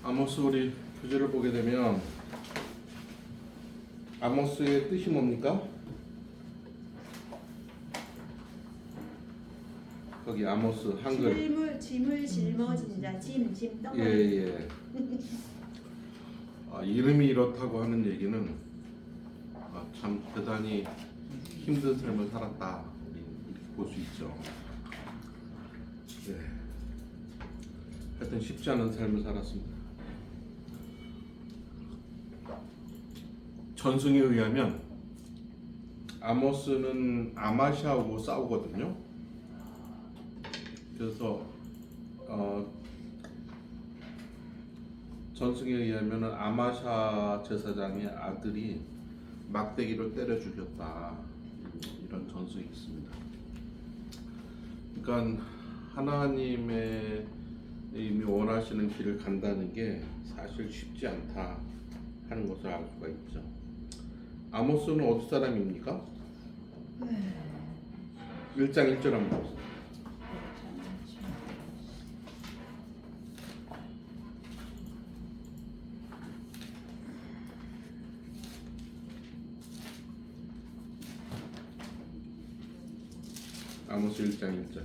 아모스 우리 교재를 보게 되면 아모스의 뜻이 뭡니까? 거기 아모스 한글 짐을 짊어진 자, 짐 덩어리. 예예. 이름이 이렇다고 하는 얘기는 참 대단히 힘든 삶을 살았다 이렇게 볼 수 있죠. 네. 하여튼 쉽지 않은 삶을 살았습니다. 전승에 의하면 아모스는 아마시아하고 싸우거든요. 그래서 전승에 의하면 아마샤 제사장의 아들이 막대기로 때려 죽였다 이런 전승이 있습니다. 그러니까 하나님의 이미 원하시는 길을 간다는 게 사실 쉽지 않다 하는 것을 알 수가 있죠. 아모스는 어디 사람입니까? 1장 1절 한번 보세요. 아모스 1장 1절.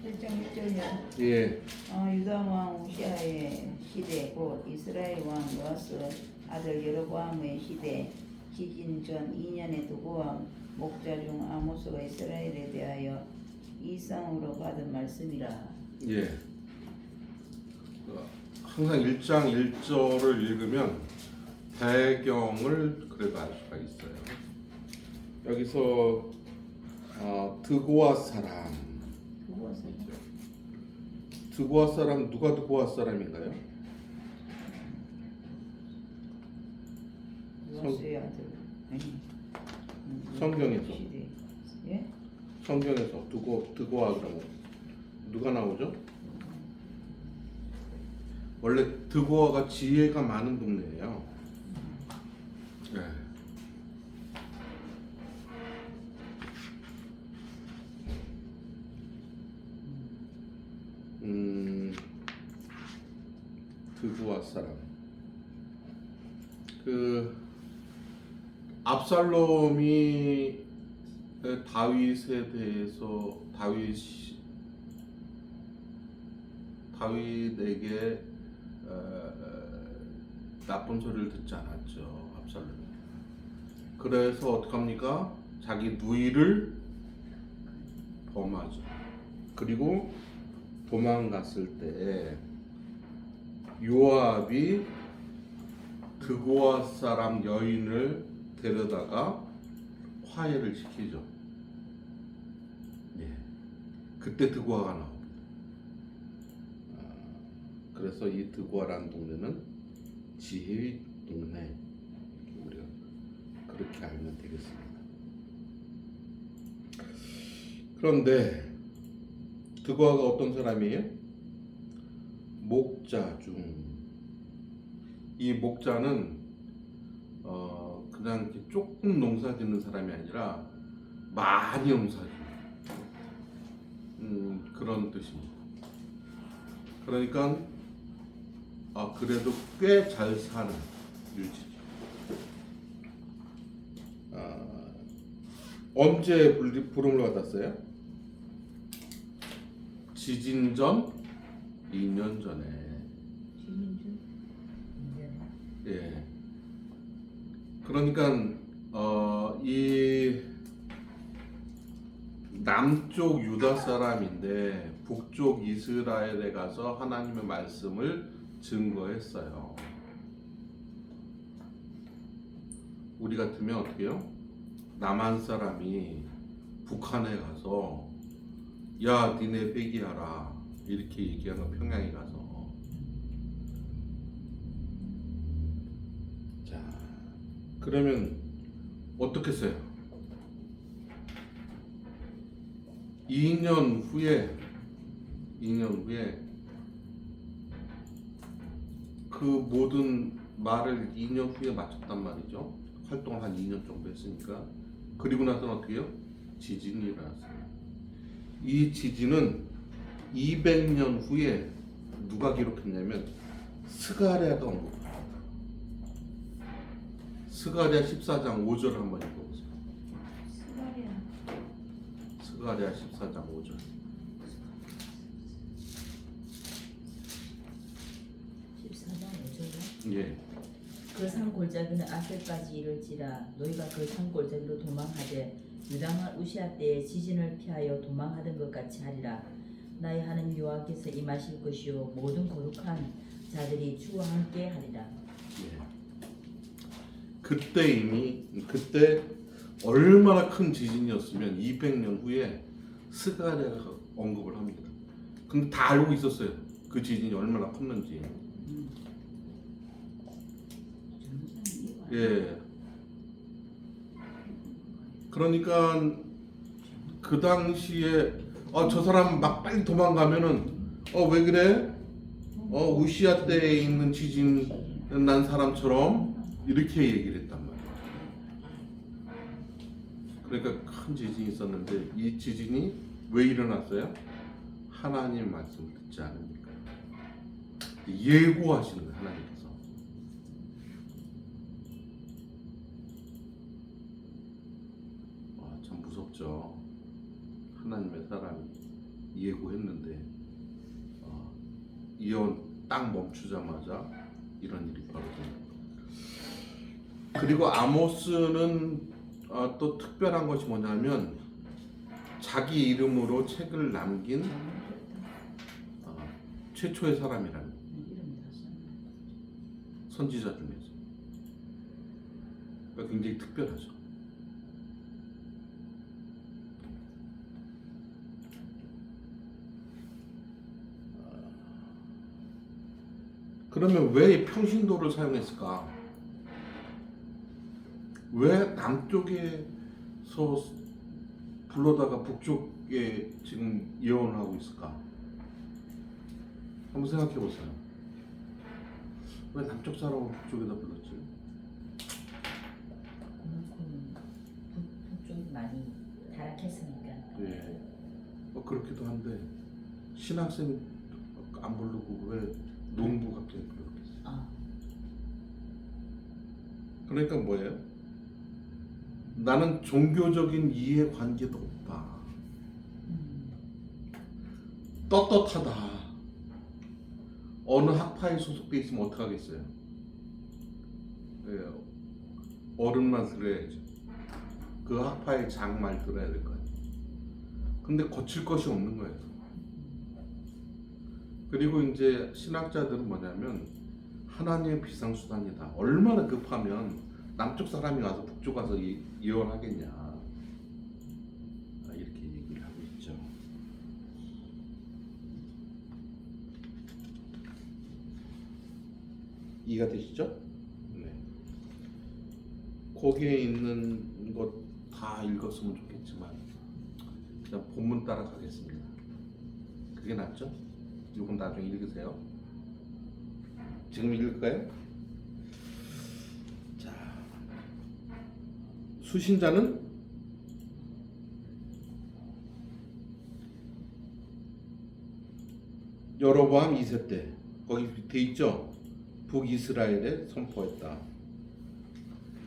1장 1절이요. 예. 유다 왕 우시아의 시대 곧 이스라엘 왕 요아스 아들 여로보암의 시대 지진 전 2년에 두고 목자 중 아모스가 이스라엘에 대하여 이상으로 받은 말씀이라. 예. 항상 1장 1절을 읽으면 배경을 그래도 알 수가 있어요. 여기서 드고아 사람. 드고아 사람 누가 드고아 사람인가요? 요아스의 아들. 성경에서. 시대. 예? 성경에서 드고아 그러면 누가 나오죠? 원래 드고아가 지혜가 많은 동네예요. 네. 드고아 사람. 압살롬이 다윗에 대해서 다윗에게 나쁜 소리를 듣지 않았죠. 압살롬이. 그래서 어떡합니까? 자기 누이를 범하죠. 그리고 도망갔을 때 요압이 드고아 사람 여인을 데려다가 화해를 시키죠. 예. 그때 드고아가 나옵니다. 그래서 이 드고아라는 동네는 지혜의 동네, 우리가 그렇게 알면 되겠습니다. 그런데 드고아가 어떤 사람이에요? 목자 중. 이 목자는 그냥 이렇게 조금 농사 짓는 사람이 아니라 많이 농사 짓는 그런 뜻입니다. 그러니까 그래도 꽤 잘 사는 유지죠. 언제 부름을 받았어요? 지진 전 2년 전에. 예. 그러니까 이 남쪽 유다 사람인데 북쪽 이스라엘에 가서 하나님의 말씀을 증거했어요. 우리 같으면 어떻게 해요? 남한 사람이 북한에 가서 야 니네 회개하라 이렇게 얘기하는 평양에 가서. 자, 그러면 어떻게 써요? 2년 후에 그 모든 말을 2년 후에 마쳤단 말이죠. 활동을 한 2년 정도 했으니까. 그리고 나서는 어떻게 해요? 지진이 일어났어요. 이 지진은 200년 후에 누가 기록했냐면 스가랴가 언급합니다. 스가랴 14장 5절 한번 읽어보세요. 스가랴 14장 5절. 14장 5절에 예. 그 산 골짜기는 아셀까지 이를지라 너희가 그 산 골짜기로 도망하되 유당한 우시아 때에 지진을 피하여 도망하던 것 같이 하리라. 나의 하나님 여호와께서 임하실 것이요 모든 거룩한 자들이 주와 함께 하리라. 예. 그때 얼마나 큰 지진이었으면 200년 후에 스가랴가 언급을 합니다. 근데 다 알고 있었어요. 그 지진이 얼마나 컸는지. 예. 그러니까 그 당시에 저 사람 막 빨리 도망가면은 왜 그래? 우시아 때에 있는 지진 난 사람처럼 이렇게 얘기를 했단 말이에요. 그러니까 큰 지진이 있었는데 이 지진이 왜 일어났어요? 하나님 말씀을 듣지 않으니까. 예고하시는 거예요, 하나님께서. 참 무섭죠. 하나님의 사람이 예고했는데 이혼 딱 멈추자마자 이런 일이 벌어집니다. 그리고 아모스는 또 특별한 것이 뭐냐면 자기 이름으로 책을 남긴 최초의 사람이랍니다. 선지자 중에서. 그러니까 굉장히 특별하죠. 그러면 왜 평신도를 사용했을까? 왜 남쪽에서 불러다가 북쪽에 지금 예언을 하고 있을까? 한번 생각해 보세요. 왜 남쪽 사람을 북쪽에다 불렀지? 그만큼 북쪽이 많이 타락했으니까. 예. 그렇기도 한데 신학생 안 부르고 왜 농부 갑자기 불렀겠어요? 그러니까 뭐예요? 나는 종교적인 이해관계도 없다. 떳떳하다. 어느 학파에 소속돼 있으면 어떡하겠어요? 예, 어른만 들어야죠. 그 학파의 장말 들어야 될 거 아니에요. 근데 거칠 것이 없는 거예요. 그리고 이제 신학자들은 뭐냐면 하나님의 비상수단이다. 얼마나 급하면 남쪽 사람이 와서 북쪽 가서 예언하겠냐. 이렇게 얘기를 하고 있죠. 이해가 되시죠? 네. 거기에 있는 것 다 읽었으면 좋겠지만 그냥 본문 따라 가겠습니다. 그게 낫죠? 이건 나중에 읽으세요. 지금 읽을까요? 자, 수신자는 여로보암 2세 때 거기 돼 있죠? 북이스라엘에 선포했다.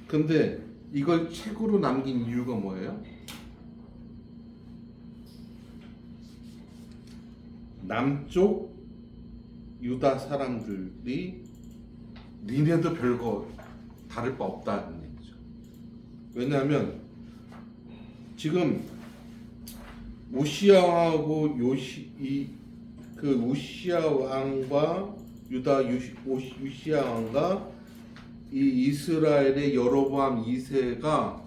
근데 이걸 책으로 남긴 이유가 뭐예요? 남쪽 유다 사람들이 니네도 별거 다를 바 없다는 얘기죠. 왜냐하면 지금 우시아하고 우시아 왕과 유다 우시아 왕과 이 이스라엘의 여로보암 2세가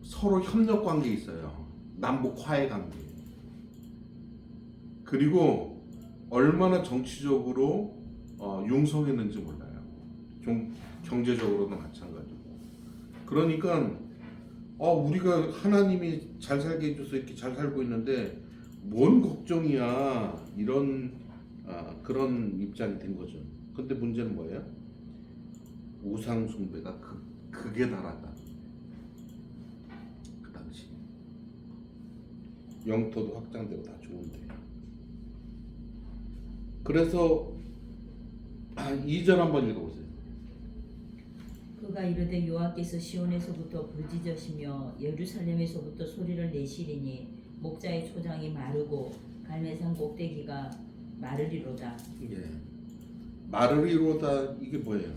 서로 협력 관계에 있어요. 남북 화해 관계. 그리고 얼마나 정치적으로 융성했는지 몰라요. 경제적으로도 마찬가지고. 그러니까 우리가 하나님이 잘 살게 해줘서 이렇게 잘 살고 있는데 뭔 걱정이야 이런 그런 입장이 된 거죠. 근데 문제는 뭐예요? 우상 숭배가 극에 달하다. 그 당시 영토도 확장되고 다 좋은데. 그래서 2절 한번 읽어보세요. 그가 이르되 여호와께서 시온에서부터 부르짖으시며 예루살렘에서부터 소리를 내시리니 목자의 초장이 마르고 갈매산 꼭대기가 마르리로다. 예. 마르리로다 이게 뭐예요?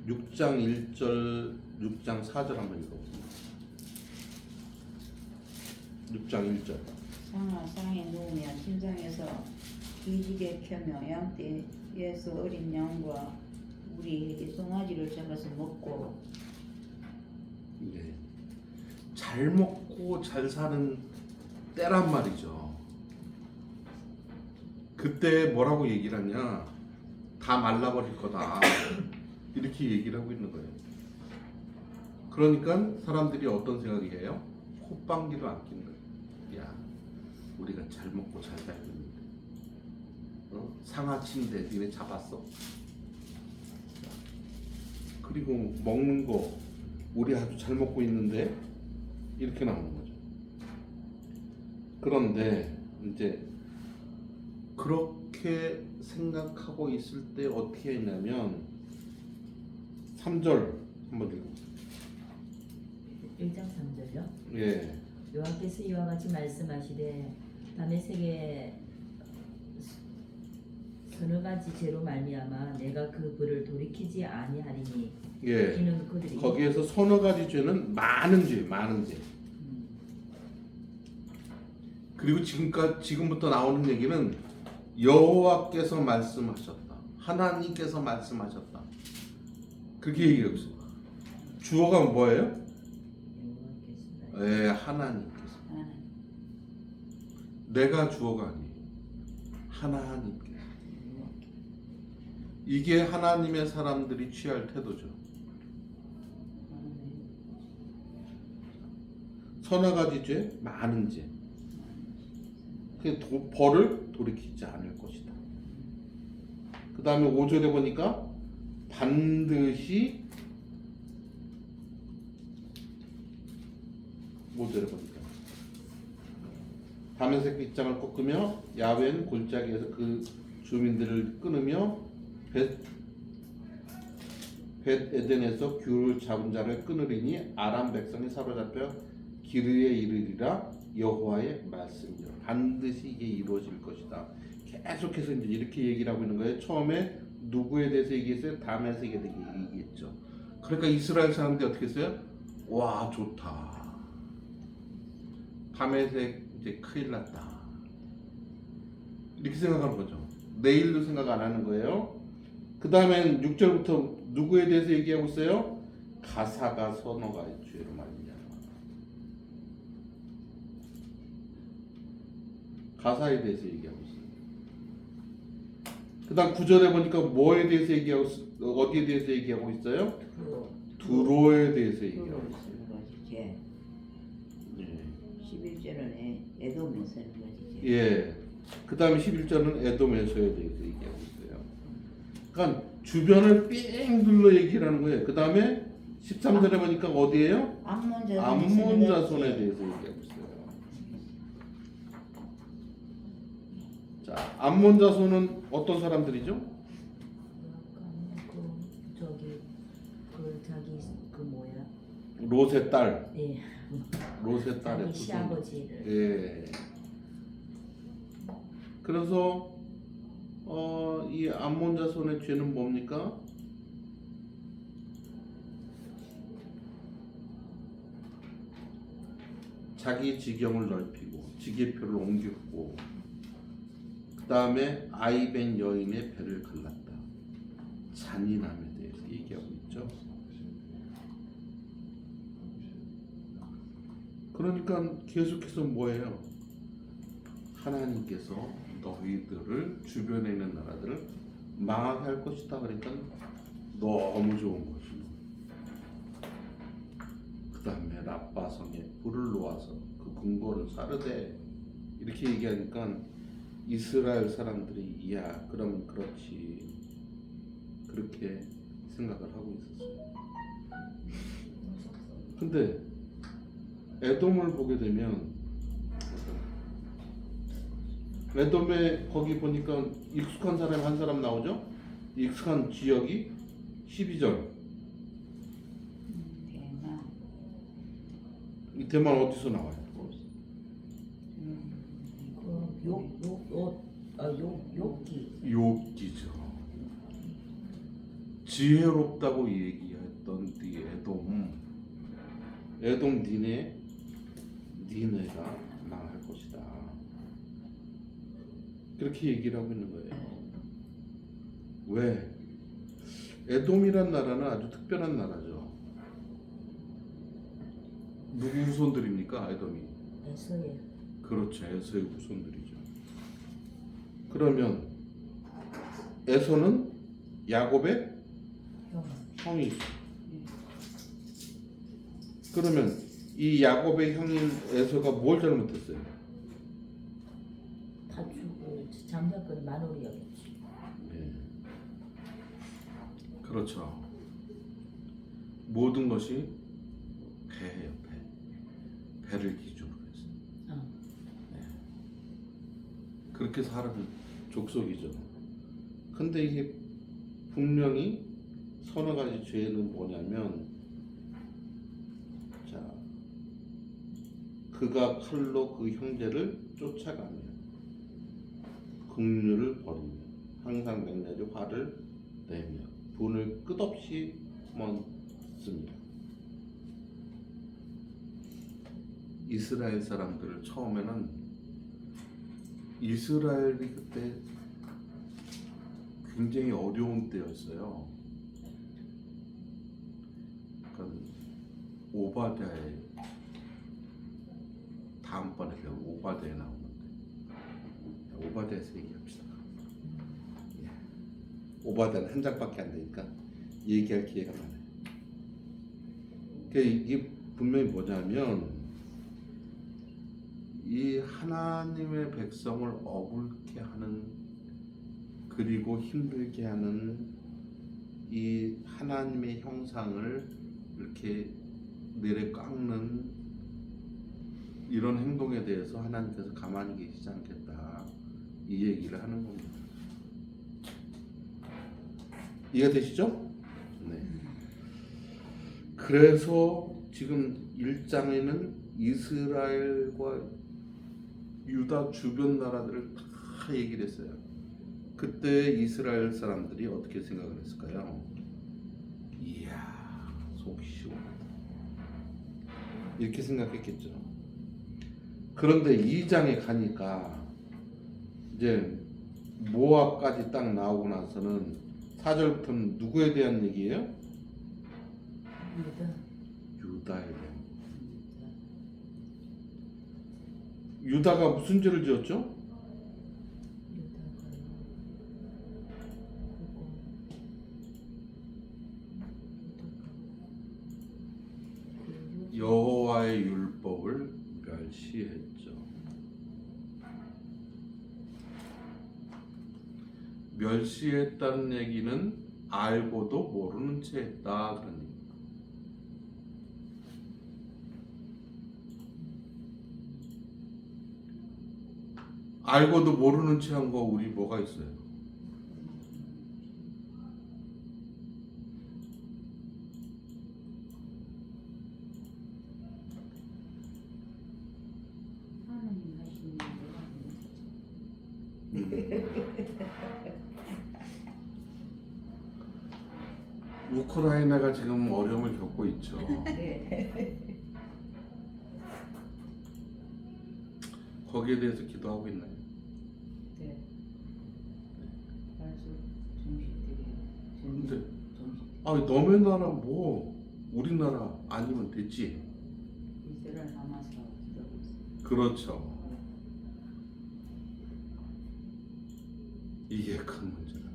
6장 1절, 6장 4절 한번 읽어보세요. 6장 1절. 상아 상에 누우며 침상에서 기지개 켜며 양떼에서 어린 양과 우리 송아지를 잡아서 먹고 예. 잘 먹고 잘 사는 때란 말이죠. 그때 뭐라고 얘기를 하냐? 다 말라버릴 거다. 이렇게 얘기를 하고 있는 거예요. 그러니까 사람들이 어떤 생각이에요? 콧방귀도 안 낀 거예요. 야, 우리가 잘 먹고 잘 살고 있는데, 상하 침대 니네 잡았어. 그리고 먹는 거 우리 아주 잘 먹고 있는데 이렇게 나오는 거죠. 그런데 이제 그렇게 생각하고 있을 때 어떻게 했냐면 3절 한번 읽어보세요. 1장 3절요. 예. 여호와께서 이와 같이 말씀하시되 다메섹에 서너 가지 죄로 말미암아 내가 그 불을 돌이키지 아니하리니 예. 이는 그들이 거기에서 서너 가지 죄는 많은 죄, 많은 죄. 그리고 지금부터 나오는 얘기는 여호와께서 말씀하셨다. 하나님께서 말씀하셨다. 그렇게 얘기하고 있어요. 주어가 뭐예요? 여호와께서 예, 하나님께서. 하나님 내가 주어가 아니에요. 하나님께서. 이게 하나님의 사람들이 취할 태도죠. 서너 가지 죄, 많은 죄. 그 벌을 돌이키지 않을 것이다. 그 다음에 5절에 보니까 반드시 5절에 보니까 다메섹 빗장을 꺾으며 야훼는 골짜기에서 그 주민들을 끊으며 벳 에덴에서 귤을 잡은 자를 끊으리니 아람 백성이 사로잡혀 기르에 이르리라. 여호와의 말씀이요 반드시 이게 이루어질 것이다. 계속해서 이제 이렇게 얘기를 하고 있는 거예요. 처음에 누구에 대해서 얘기했어요? 다메섹에 대해서 얘기했죠. 그러니까 이스라엘 사람들이 어떻게 했어요? 와 좋다. 다메섹 이제 큰일 났다. 이렇게 생각하는 거죠. 내일도 생각 안 하는 거예요. 그 다음엔 6절부터 누구에 대해서 얘기하고 있어요? 가사가 서너가 죄로 말이냐. 가사에 대해서 얘기하고 있어요. 그 다음 9절에 보니까 뭐에 대해서 얘기하고 어디에 대해서 얘기하고 있어요? 두로에 대해서 얘기하고 있어요. 죄. 예. 11절은 에돔에서 서너 가지 죄. 예. 그 다음에 11절은 에돔에서에 대해서 얘기하고 있어요. 그러니까 주변을 삥 둘러 얘기를 하는 거예요. 그 다음에 13절에 보니까 어디예요? 암몬 암몬자손에 대해서 얘기하고 있어요. 자, 암몬자손은 어떤 사람들이죠? 그 자기 그 뭐야? 롯의 딸. 예. 롯의 딸의 자기 후손. 시아버지를 예. 그래서 이 암몬 자손의 죄는 뭡니까? 자기 지경을 넓히고 지게표를 옮겼고 그 다음에 아이벤 여인의 배를 갈랐다. 잔인함에 대해서 얘기하고 있죠. 그러니까 계속해서 뭐예요? 하나님께서 너희들을 주변에 있는 나라들을 망하게 할 것이다. 그러니까 너무 좋은 것이고 그 다음에 라빠성에 불을 놓아서 그 궁궐을 사르되 이렇게 얘기하니까 이스라엘 사람들이 이야 그러면 그렇지 그렇게 생각을 하고 있었어요. 근데 에돔을 보게 되면 에돔에 거기 보니까 익숙한 사람 한 사람 나오죠? 익숙한 지역이 12절. 대만. 이 대만 어디서 나와요? 욕기. 욥기죠. 지혜롭다고 얘기했던 네 에돔 니네가 망할 것이다. 그렇게 얘기를 하고 있는 거예요. 왜? 에돔이란 나라는 아주 특별한 나라죠. 누구 후손들입니까? 에돔이. 에서의 그렇죠. 에서의 후손들이죠. 그러면 에서는 야곱의 형. 형이죠. 그러면 이 야곱의 형인 에서가 뭘 잘못했어요? 다 주고 장자권을 만월이 여겼지. 네. 그렇죠. 모든 것이 배예요, 배. 배를 기준으로 해서. 네. 그렇게 살아는 족속이죠. 근데 이게 분명히 서너 가지 죄는 뭐냐면, 자, 그가 칼로 그 형제를 쫓아가며 긍휼을 버리며 항상 맹렬히 화를 내며 분을 끝없이 품었습니다. 이스라엘 사람들을 처음에는 이스라엘이 그때 굉장히 어려운 때였어요. 그러니까 오바댜의 다음번에 배운 오바댜에 나오는데 오바댜에서 얘기합시다. 예. 오바댜는 한 장밖에 안 되니까 얘기할 기회가 많아요. 그러니까 이게 분명히 뭐냐면 이 하나님의 백성을 어vul게 하는 그리고 힘들게 하는 이 하나님의 형상을 이렇게 내려 깎는 이런 행동에 대해서 하나님께서 가만히 계시지 않겠다 이 얘기를 하는 겁니다. 이해가 되시죠? 네. 그래서 지금 1장에는 이스라엘과 유다 주변 나라들을 다 얘기를 했어요. 그때 이스라엘 사람들이 어떻게 생각을 했을까요? 이야, 속 시원하다. 이렇게 생각했겠죠. 그런데 2장에 가니까 이제 모압까지 딱 나오고 나서는 4절부터는 누구에 대한 얘기예요? 유다에 대한. 유다가 무슨 죄를 지었죠? 여호와의 율법을 멸시했죠. 멸시했다는 얘기는 알고도 모르는 채 했다 그런 얘기. 알고도 모르는 채 한 거 우리 뭐가 있어요? 하나님 하시는 대로 우크라이나가 지금 어려움을 겪고 있죠. 네. 거기에 대해서 기도하고 있나요? 네. 말씀 정식들이요. 근데 정식. 아 너네 나라 뭐 우리나라 아니면 됐지. 이스라엘 하마스 기도하고 있어요. 그렇죠. 이게 큰 문제다.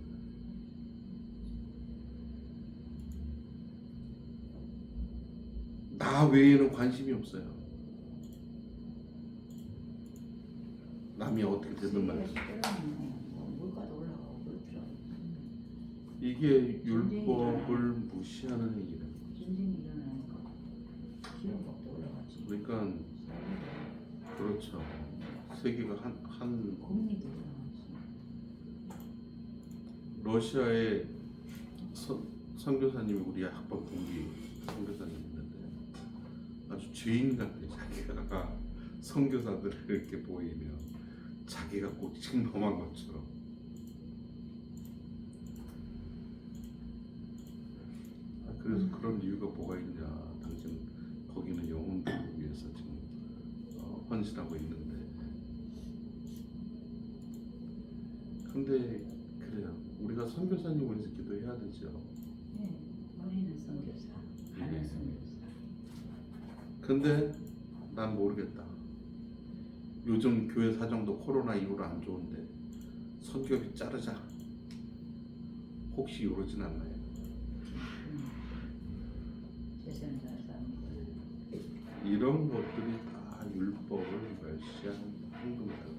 나 외에는 관심이 없어요. 남이 어떻게 되든 말이지. 물가도 올라가고 그렇더라고요. 이게 율법을 무시하는 얘기다. 전쟁이 일어나니까 기름값도 올라가지. 그러니까 그렇죠. 세계가 한 국민도 러시아의 선교사님이 우리 학번 동기 선교사님 있는데 아주 죄인 같아. 자기가 선교사들을 이렇게 보이면 자기가 꼭 넘어간 것처럼. 그래서 그런 이유가 뭐가 있냐. 당신 거기는 영혼들을 위해서 지금 헌신하고 있는데. 근데 그래요. 우리가 선교사님을 위해서 기도해야 되죠. 네, 우리는 선교사, 하는 네. 선교사. 근데 난 모르겠다. 요즘 교회 사정도 코로나 이후로 안 좋은데 선교비 자르자. 혹시 이러진 않나요? 최선을 다해서 합니다. 이런 것들이 다 율법을 멸시하는 행동이다.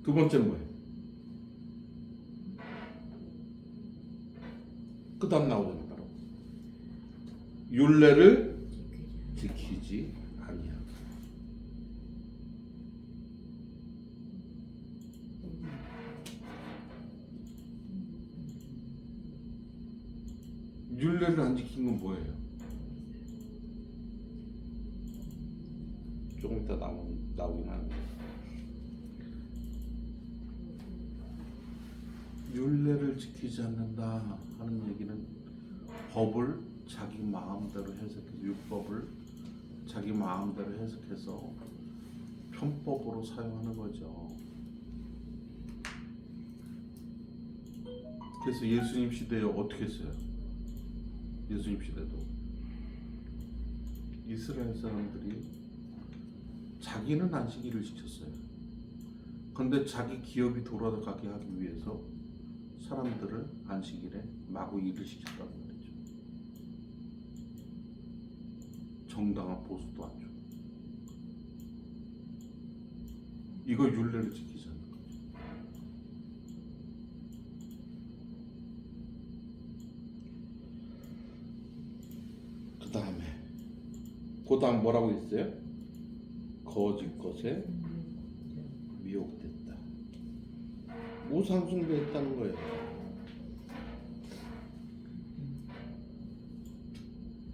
두 번째는 뭐예요? 그 다음 나오는 바로 율례를 지키지 아니하고. 율례를 안 지킨 건 뭐예요? 조금 이따 나오긴 하는데 율례를 지키지 않는다 하는 얘기는 법을 자기 마음대로 해석해서 율법을 자기 마음대로 해석해서 편법으로 사용하는 거죠. 그래서 예수님 시대에 어떻게 했어요? 예수님 시대도 이스라엘 사람들이 자기는 안식일을 지켰어요. 근데 자기 기업이 돌아가게 하기 위해서 사람들을 안식일에 마구 일을 시켰단 말이죠. 정당한 보수도 안 주고. 이거 율례를 지키지 않는 거죠. 그 다음 뭐라고 했어요? 거짓 것에 미혹됐다. 우상숭배했다는 거예요.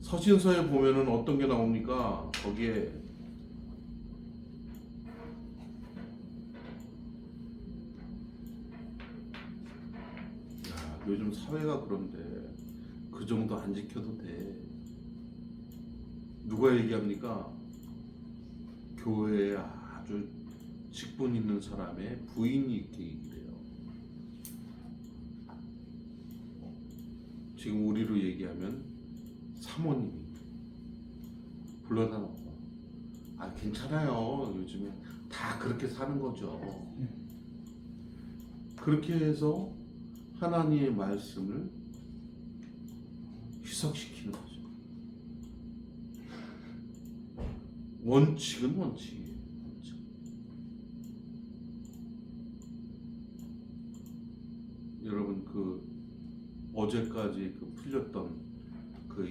서신서에 보면은 어떤 게 나옵니까? 거기에 야, 요즘 사회가 그런데 그 정도 안 지켜도 돼. 누가 얘기합니까? 교회에 아주 직분 있는 사람의 부인이 이렇게 얘기를 해요. 지금 우리로 얘기하면 사모님이 불러다 놓고 아 괜찮아요. 요즘에 다 그렇게 사는 거죠. 그렇게 해서 하나님의 말씀을 희석시키는 거죠. 원칙은 원칙이에요. 원칙. 여러분 그 어제까지 그 풀렸던 그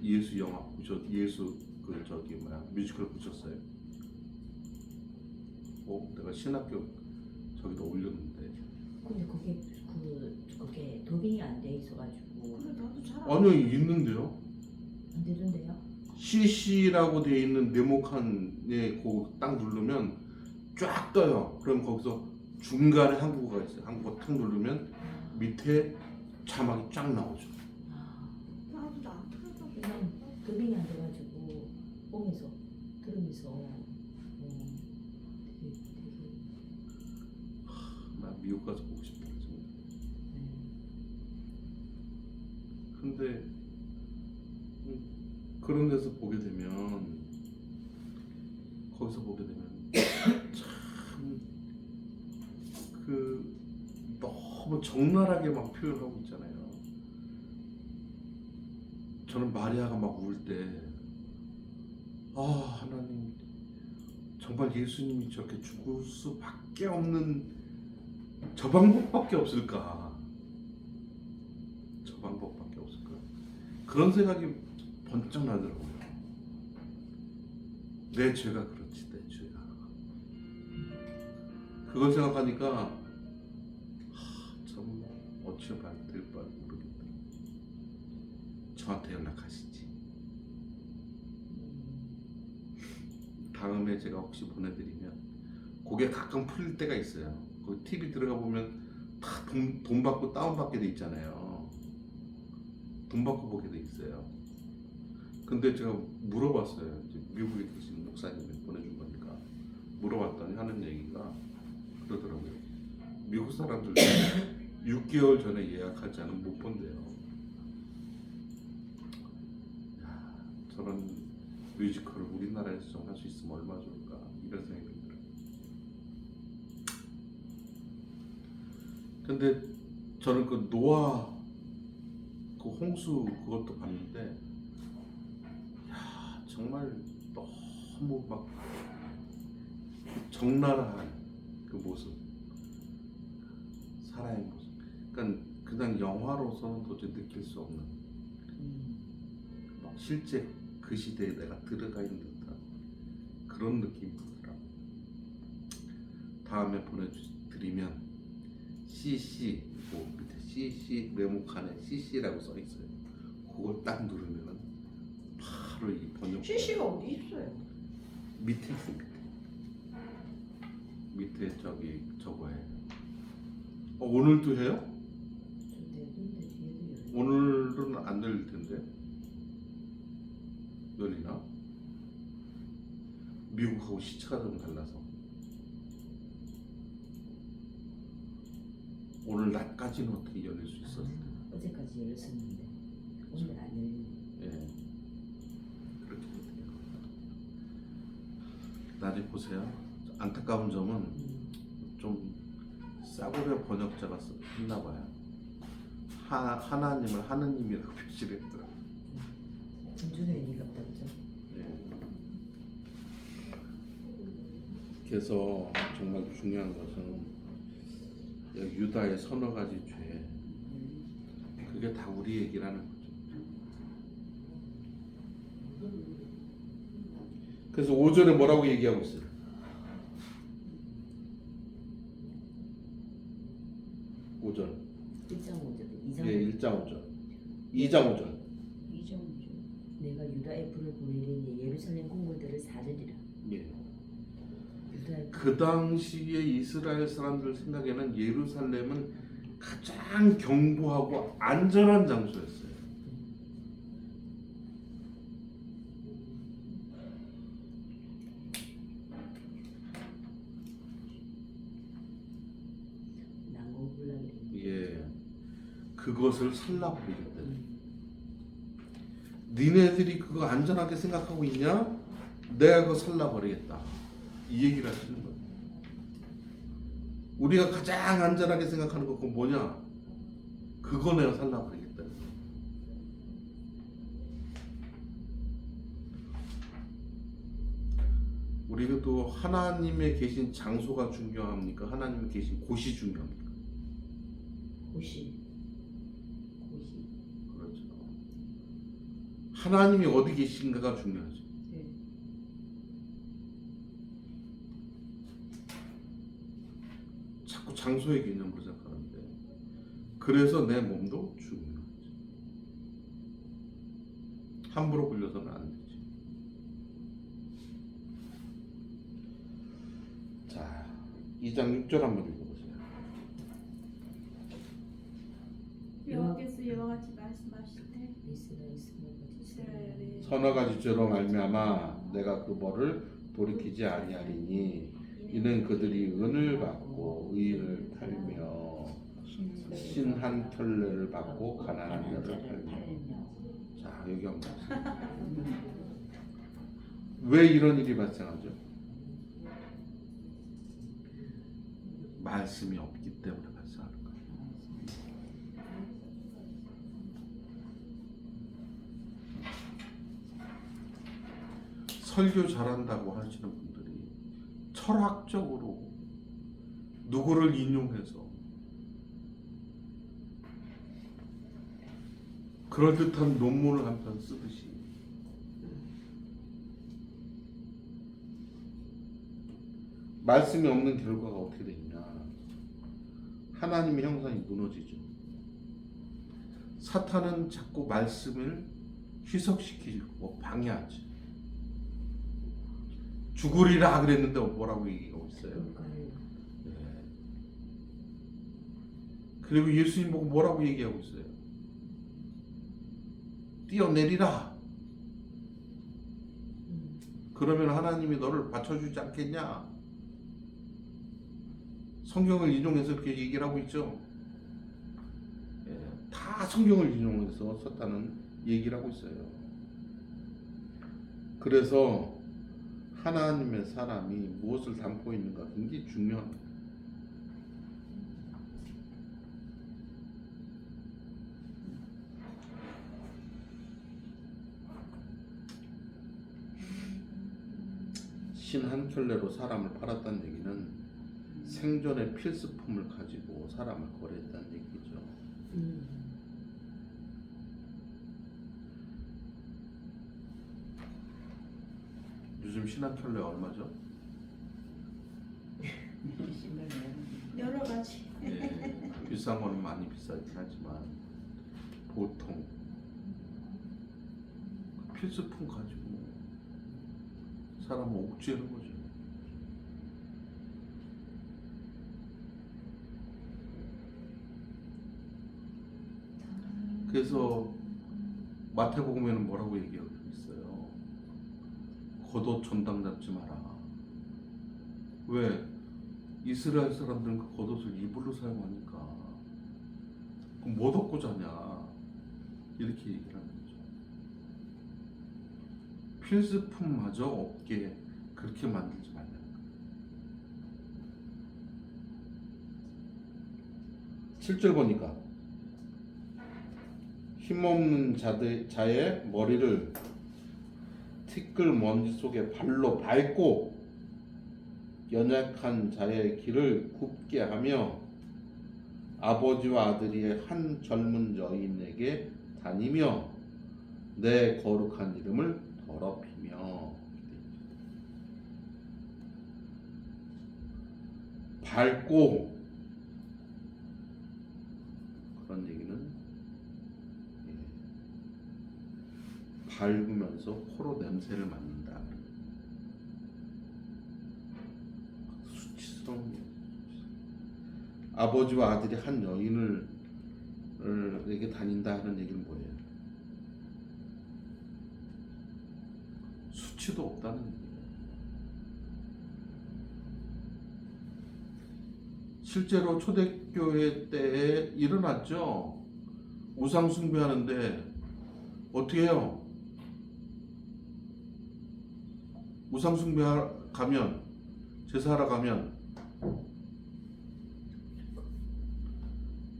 예수 영화 예수 그 저기 뭐야 뮤지컬 보셨어요? 내가 신학교 저기다 올렸는데. 근데 그게 도빙이 안 돼 있어가지고 그래 나도 잘 아니요 있는데요. 안 되던데요? CC라고 돼 있는 네모칸에 그 딱 누르면 쫙 떠요. 그럼 거기서 중간에 한국어가 있어요. 한국어 탁 누르면 밑에 자막이 쫙 나오죠. 나도 나 틀어져. 그냥 도빙이 안 돼가지고 보면서 들으면서 되게 나 미국 가서 보고 싶다 지금. 근데 그런 데서 보게 되면 거기서 보게 되면 참 그 너무 적나라하게 막 표현하고 있잖아요. 저는 마리아가 막 울 때 하나님 정말 예수님이 저렇게 죽을 수밖에 없는 저 방법밖에 없을까? 저 방법밖에 없을까? 그런 생각이 번쩍 나더라고요. 내 죄가 그렇지, 내 죄가. 그걸 생각하니까 참 어찌 봐야 될까 모르겠다. 저한테 연락하시지. 다음에 제가 혹시 보내드리면 그게 가끔 풀릴 때가 있어요. 그 TV 들어가 보면 다 돈 받고 다운받게 돼 있잖아요. 돈 받고 보게 돼 있어요. 근데 제가 물어봤어요. 이제 미국에 계신 목사님이 보내준 거니까 물어봤더니 하는 얘기가 그러더라고요. 미국 사람들 6개월 전에 예약하지 않으면 못 본대요. 야, 저런 뮤지컬을 우리나라에서 좀 할 수 있으면 얼마나 좋을까 이런 생각이 들어요. 근데 저는 그 노아 그 홍수 그것도 봤는데 야 정말 너무 막 적나라한 그 모습, 살아의 모습. 그러니까 그냥 영화로서는 도저히 느낄 수 없는 막 실제 그 시대에 내가 들어가 있는 듯한 그런 느낌이 들더라고. 다음에 보내드리면 CC 뭐 밑에 CC 메모칸에 CC라고 써 있어요. 그걸 딱 누르면은 바로 이 번역. CC가 어디 있어요? 밑에 있어 밑에 저기 저거에. 오늘도 해요? 오늘은 안 열릴 텐데 열리나? 미국하고 시차가 좀 달라서 오늘 낮까지는 어떻게 열릴 수 있었어? 어제까지 열렸었는데 오늘 안 열리네. 예, 그렇게 돼요. 나중에 보세요. 안타까운 점은 좀 싸구려 번역자가 했나 봐요. 하나님을 하느님이라고 표시를 했더라고요. 전주는 의미가 없다 그죠? 예. 그래서 정말 중요한 것은 유다의 서너 가지 죄, 그게 다 우리 얘기라는 거죠. 그래서 5절에 뭐라고 얘기하고 있어요? 5절. 1장 5절, 2장 예, 1장 5절. 2장 5절. 2장 5절. 내가 유다의 불을 보내리니 예루살렘 궁궐들을 사르리라. 예. 유다의 그 당시에 이스라엘 사람들 생각에는 예루살렘은 가장 견고하고 안전한 장소였어요. 난공불락이래. 예, 그것을 살라버리겠다. 니네들이 그거 안전하게 생각하고 있냐? 내가 그거 살라버리겠다. 이 얘기를 하시는 거예요. 우리가 가장 안전하게 생각하는 거 그건 뭐냐? 그거 내가 살라버리겠다. 우리가 또 하나님의 계신 장소가 중요합니까? 하나님의 계신 곳이 중요합니까? 고시. 그렇죠. 하나님이 어디 계신가가 중요하죠. 네. 자꾸 장소의 개념으로 생각하는데 그래서 내 몸도 중요하죠. 함부로 굴려서는 안 되지. 자, 2장 6절 한번 읽어보세요. 여호와께서 이와 같이 말씀하시되 이스라엘의 서너 가지 죄로 말미암아 내가 그 벌을 돌이키지 아니하리니 이는 그들이 은을 받고 의인을 팔며 신한 켤레를 받고 가난한 자를 팔며. 자, 여기 한번 보세요. 왜 이런 일이 발생하죠? 말씀이 없기 때문에 발생하는 거예요. 설교 잘한다고 하시는 분들이 철학적으로 누구를 인용해서 그럴듯한 논문을 한 편 쓰듯이 말씀이 없는 결과가 어떻게 되느냐? 하나님의 형상이 무너지죠. 사탄은 자꾸 말씀을 희석시키고 방해하지. 죽으리라 그랬는데 뭐라고 얘기하고 있어요? 네. 그리고 예수님 보고 뭐라고 얘기하고 있어요? 뛰어내리라. 그러면 하나님이 너를 받쳐주지 않겠냐? 성경을 인용해서 그렇게 얘기를 하고 있죠. 다 성경을 인용해서 사탄은 얘기를 하고 있어요. 그래서 하나님의 사람이 무엇을 담고 있는가 굉장히 중요합니다. 신 한 켤레로 사람을 팔았다는 얘기는 생존의 필수품을 가지고 사람을 거래했다는 얘기죠. 요즘 신 한 켤레 얼마죠? 여러 가지. 네, 비싼 거는 많이 비싸긴 하지만 보통 필수품 가지고 사람을 옥죄는 거죠. 그래서 마태복음에는 뭐라고 얘기하고 있어요? 겉옷 전당 잡지 마라. 왜? 이스라엘 사람들은 그 겉옷을 이불로 사용하니까 그럼 뭐 덮고 자냐 이렇게 얘기를 하는 거죠. 필수품마저 없게 그렇게 만들지 말라는 거예요. 7절 보니까 힘없는 자의 머리를 티끌 먼지 속에 발로 밟고 연약한 자의 길을 굽게 하며 아버지와 아들이 한 젊은 여인에게 다니며 내 거룩한 이름을 더럽히며 밟고 그런 얘기는 밟으면서 코로 냄새를 맡는다. 수치스러운 얘기죠. 아버지와 아들이 한 여인을 에게 다닌다 하는 얘기는 뭐예요? 수치도 없다는 얘기예요. 실제로 초대교회 때에 일어났죠. 우상 숭배하는데 어떻게 해요? 우상 숭배 가면 제사하러 가면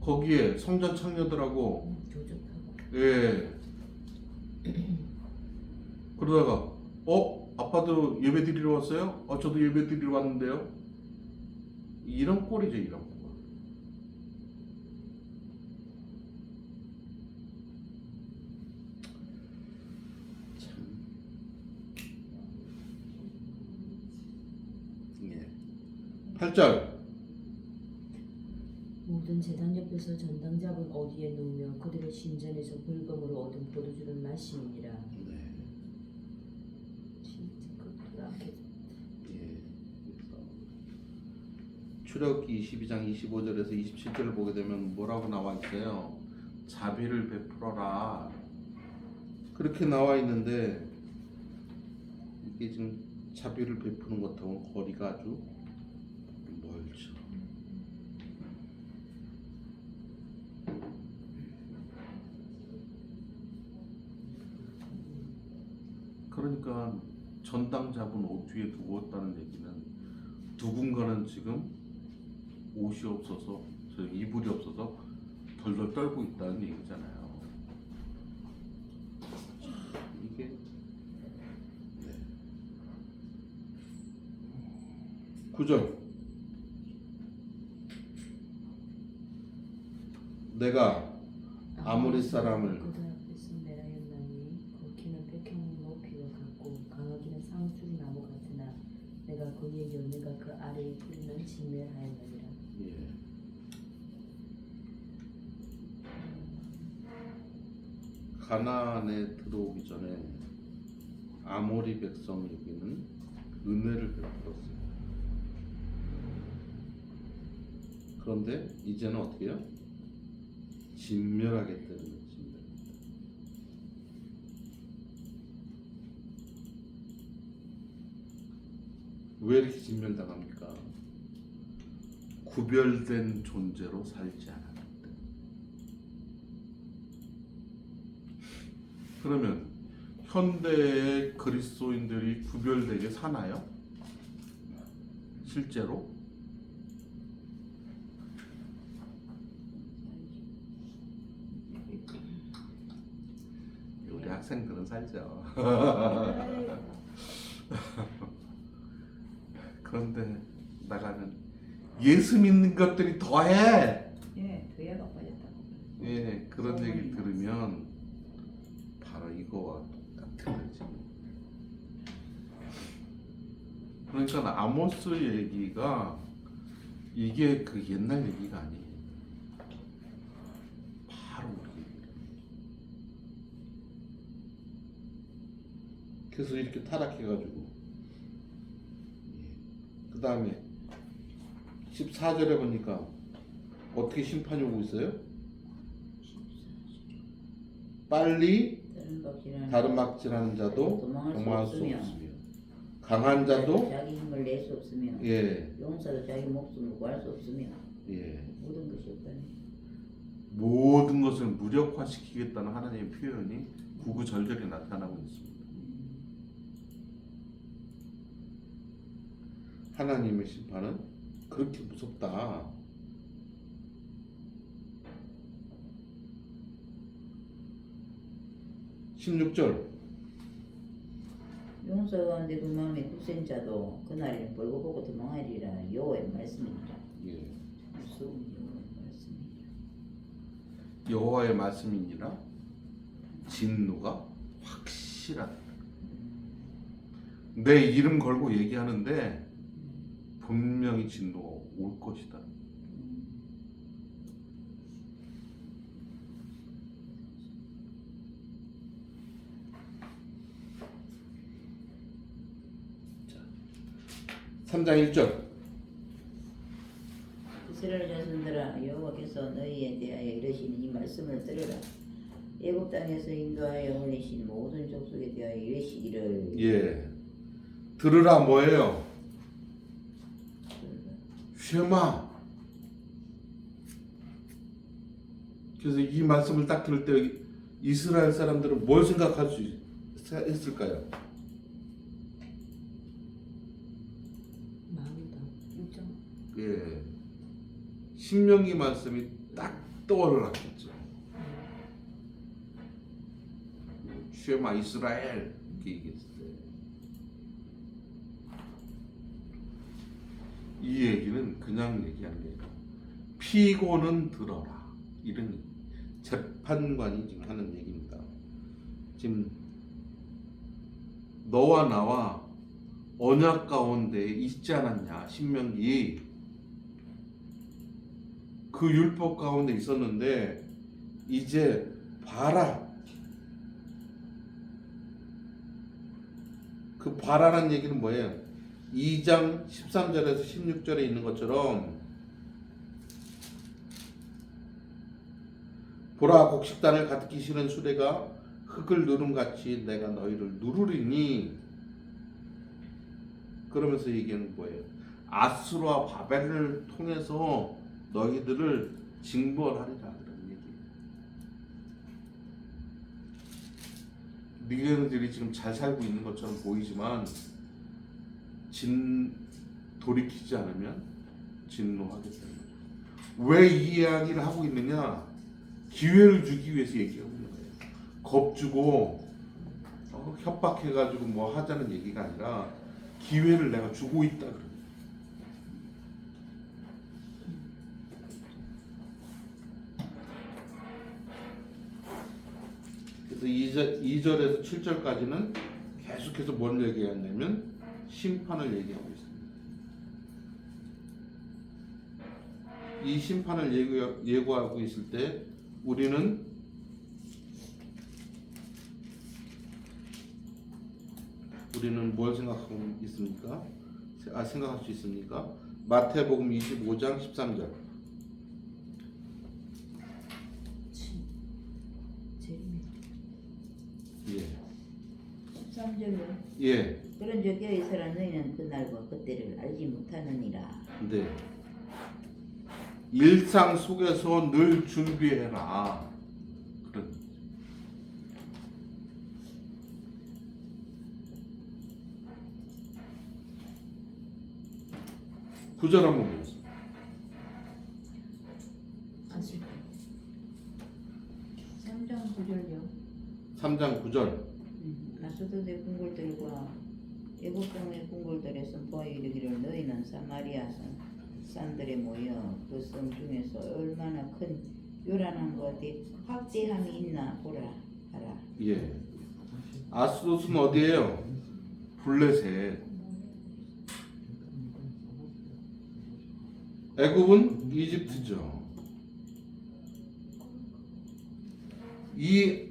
거기에 성전 창녀들하고 예 그러다가 아빠도 예배 드리러 왔어요? 저도 예배 드리러 왔는데요. 이런 꼴이죠, 이런 꼴. 참. 예. 8절. 모든 제단 옆에서 전당 잡은 어디에 누우며 그들의 신전에서 불금으로 얻은 포도주를 마시니라. 네. 진짜 그것도 않겠다. 예. 출애굽기 22장 25절에서 27절을 보게 되면 뭐라고 나와 있어요? 자비를 베풀어라. 그렇게 나와 있는데 이게 지금 자비를 베푸는 것하고는 거리가 아주 멀죠. 그러니까 전당 잡은 옷 뒤에 두었다는 얘기는 누군가는 지금 옷이 없어서 이불이 없어서 덜덜 떨고 있다는 얘기잖아요. 이게 네. 9절 내가 아모리 사람을 그들 앞에서 메라였나니 그 키는 백형 높이와 같고 강하기는 상수리 나무 같으나 내가 내가 그의 열매가 그 아래에 뿌리는 진멸하였느니라. 예. 가나안에 들어오기 전에 아모리 백성에게는 은혜를 베풀었어요. 그런데 이제는 어떻게 해요? 진멸하겠다는 거예요. 왜 이렇게 진멸당합니까? 구별된 존재로 살지 않았기 때문에. 그러면 현대의 그리스도인들이 구별되게 사나요? 실제로? 우리 학생들은 살죠. 그런데 나가는 예수 믿는 것들이 더해. 예, 교회가 빠졌다고. 예, 그런 얘기 들으면 바로 이거와 똑같은 거지. 그러니까 아모스 얘기가 이게 그 옛날 얘기가 아니에요. 바로 우리 얘기예요. 그래서 이렇게 타락해가지고 그 다음에 14절에 보니까 어떻게 심판이 오고 있어요? 빨리 다른 막질하는 자도 도망할 수 없으며 강한 자도 자기 힘을 낼 수 없으며 예, 용사도 자기 목숨을 구할 수 없으며 예, 모든 것이 없다니. 모든 것을 무력화시키겠다는 하나님의 표현이 구구절절히 나타나고 있습니다. 하나님의 심판은 그렇게 무섭다. (16절) 용사 가운데 그 마음에 굳센 자도 그날에 벌거벗고 도망하리라. 여호와의 말씀이니라. 예. 무서운 여호와의 말씀이니라. 여호와의 말씀이니라 진노가 확실하다. 내 이름 걸고 얘기하는데 분명히 진노가 올 것이다. 자, 3장 1절 이스라엘 자손들아, 여호와께서 너희에 대하여 이르시는 이 말씀을 들으라. 애굽 땅에서 인도하여 올리신 모든 족속에 대하여 이르시기를. 예, 들으라 뭐예요? 쉐마. 그래서 이 말씀을 딱 들을 때 이스라엘 사람들은 뭘 생각할 수 했을까요? 마음이다. 인정. 예, 신명기 말씀이 딱 떠올랐겠죠. 쉐마 이스라엘 이렇게 얘기했을 때 이 얘기는 그냥 얘기한 게 아니라 피고는 들어라 이런 재판관이 지금 하는 얘기입니다. 지금 너와 나와 언약 가운데 있지 않았냐? 신명기 그 율법 가운데 있었는데 이제 봐라. 그 봐라는 얘기는 뭐예요? 2장 13절에서 16절에 있는 것처럼 보라 곡식단을 가득히 실은 수레가 흙을 누름같이 내가 너희를 누르리니. 그러면서 얘기하는 거예요. 아수르와 바벨을 통해서 너희들을 징벌하리라 그런 얘기예요. 너희들이 지금 잘 살고 있는 것처럼 보이지만 돌이키지 않으면 진노하겠다는 거죠. 왜 이 이야기를 하고 있느냐? 기회를 주기 위해서 얘기하고 있는 거예요. 겁주고 협박해가지고 뭐 하자는 얘기가 아니라 기회를 내가 주고 있다 그래요. 그래서 2절에서 7절까지는 계속해서 뭘 얘기하냐면 심판을 얘기하고 있습니다. 이 심판을 예고하고 있을 때 우리는 뭘 생각하고 있습니까? 생각할 수 있습니까? 마태복음 25장 13절. 예. 13절로 예. 그런 적 여기서라 너희는 그날과 그때를 알지 못하느니라. 네. 일상 속에서 늘 준비해라. 그런. 구절 한번 보세요. 아실 때 3장 9절요. 3장 9절. 가수도대 궁궐들과 애국 땅의 궁궐들에서 보아 이르기를 너희는 사마리아 산들에 모여 그 섬 중에서 얼마나 큰 요란한 것이 확대함이 있나 보라 하라. 예. 아스돗은 어디예요? 블레셋. 애굽은 이집트죠. 이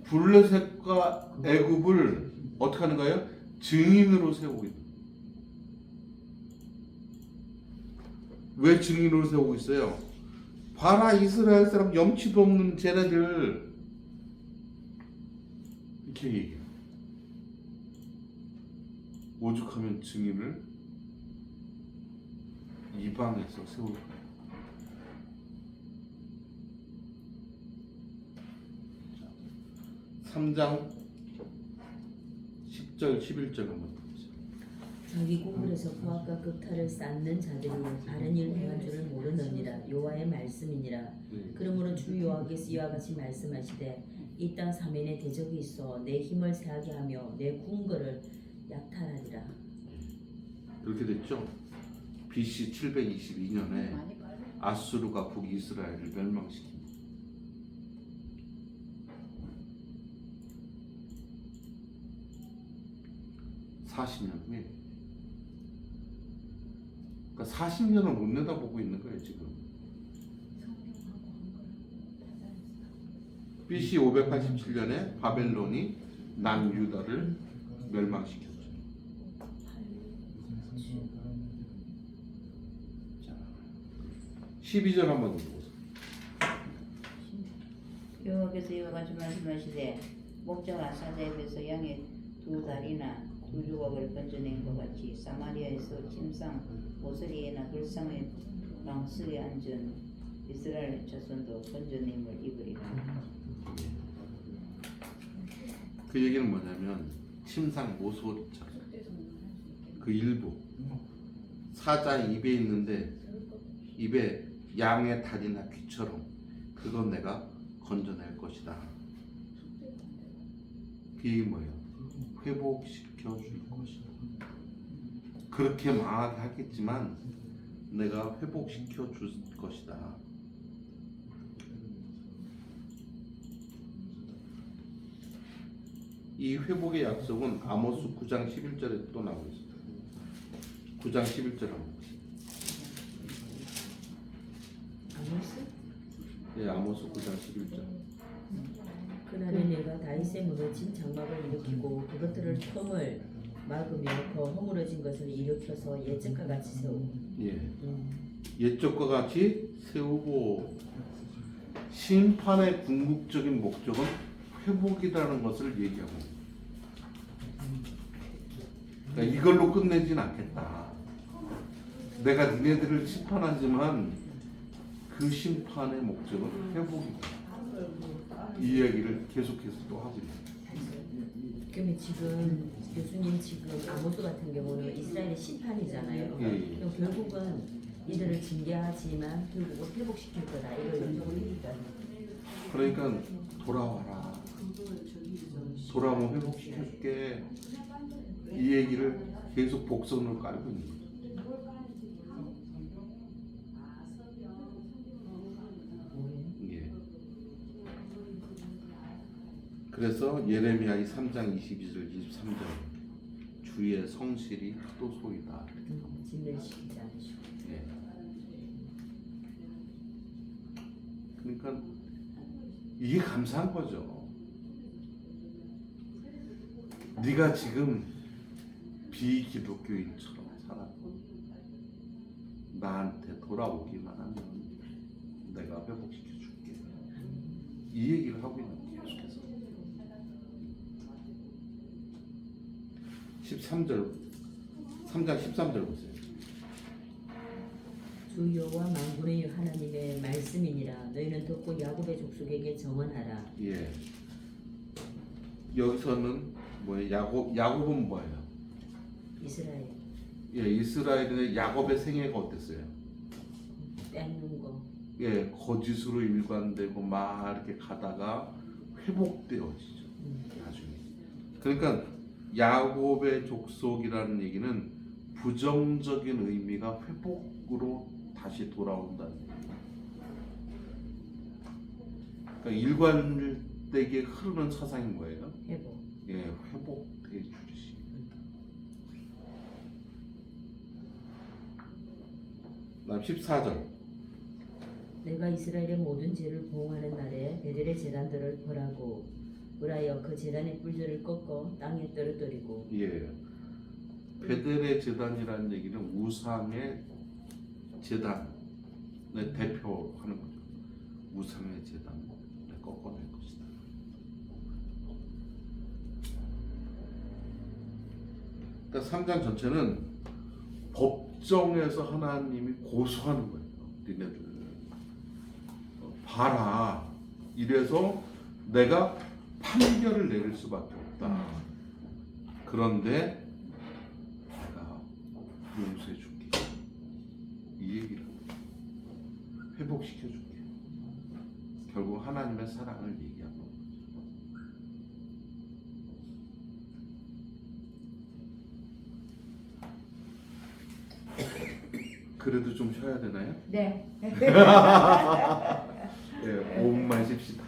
블레셋과 애굽을 어떻게 하는 거예요? 증인으로 세우고 있는. 왜 증인으로 세우고 있어요? 봐라, 이스라엘 사람 염치도 없는 쟤네들, 이렇게 얘기해요. 오죽하면 증인을 이방에서 세울 거예요. 3장 10절 11절 한번 보세요. 자기 궁궐에서 부엌과 극탈을 쌓는 자들이 바른 일 행한 줄을 모르느니라. 여호와의 말씀이니라. 네. 그러므로 주 여호와께서 이와 같이 말씀하시되 이 땅 사면에 대적이 있어 내 힘을 세하게 하며 내 궁궐을 약탈하리라. 그렇게 됐죠. BC 722년에 아수르가 북이스라엘을 멸망시킵니다. 40년 후에. 그러니까 40년을 못 내다보고 있는 거예요 지금. BC 587년에 바벨론이 남유다를 멸망시켰죠. 12절 한번 보세요. 여호와께서 이와 같이 말씀하시되 목자가 사자에게서 양의 두 다리나 두 조각을 건져낸 것 같이 사마리아에서 침상 모서리에나 돌상의 망석에 앉은 이스라엘 자손도 건져냄을 입으리라. 그 얘기는 뭐냐면 침상 모서리처럼 그 일부 사자 입에 있는데 입에 양의 다리나 귀처럼 그건 내가 건져낼 것이다. 그게 뭐예요? 회복시켜 줄 것이다. 그렇게 망하게 하겠지만 내가 회복시켜 줄 것이다. 이 회복의 약속은 아모스 9장 11절에 또 나오고 있습니다. 9장 11절 한번 보세요. 아모스? 예, 아모스 9장 11절. 그날에 내가 다윗의 무너진 장막을 일으키고 그것들을 틈을 막으며 그 허물어진 것을 일으켜서 옛적과 같이 세우고. 예. 옛적과 같이 세우고 심판의 궁극적인 목적은 회복이라는 것을 얘기하고 그러니까 이걸로 끝내진 않겠다. 내가 니네들을 심판하지만 그 심판의 목적은 회복이다. 이 이야기를 계속해서 또 하고 있습니다. 그러면 지금 교수님 지금 아모스 같은 경우는 이스라엘의 심판이잖아요. 예. 그럼 결국은 이들을 징계하지만 결국은 회복시킬 거다 이걸 얘기하니까. 그러니까 돌아와라. 돌아오면 회복시켜줄게. 이 얘기를 계속 복선으로 깔고 있는 거죠. 예. 그래서 예레미야 3장 22절 23절 주의 성실이 하도 소이다. 진멸시키지 않으시고. 예. 그러니까 이게 감사한 거죠. 네가 지금 비기독교인처럼 살았고 나한테 돌아오기만 하면 내가 회복시켜 줄게. 이 얘기를 하고 있는 거예요. 계속해서 13절 3장 13절 보세요. 주 여호와 만군의 하나님의 말씀이니라. 너희는 듣고 야곱의 족속에게 정언하라. 예. 여기서는 뭐예요? 야곱은 뭐예요? 이스라엘 예, 이스라엘의 야곱의 생애가 어땠어요? 뺏는 거. 예, 거짓으로 일관되고 막 이렇게 가다가 회복되어지죠. 나중에. 그러니까 야곱의 족속이라는 얘기는 부정적인 의미가 회복으로 다시 돌아온다는 얘기예요. 그러니까 일관되게 흐르는 사상인 거예요. 회복. 예, 회복해 주시. 그다음 14절. 내가 이스라엘의 모든 죄를 보응하는 날에 베델의 제단들을 벌하고 을하여 그 제단의 뿔들을 꺾어 땅에 떨어뜨리고. 예. 베델의 제단이라는 얘기는 우상의 제단을 대표하는 거죠. 우상의 제단을 꺾어낼 것이다. 그러니까 3장 전체는 법정에서 하나님이 고소하는 거예요. 니네들 봐라. 이래서 내가 판결을 내릴 수밖에 없다. 그런데 내가 용서해 줄게. 이 얘기를 회복시켜 줄게. 결국 하나님의 사랑을 얘기한 거죠. 그래도 좀 쉬어야 되나요? 네. 네, 5분만 쉽시다.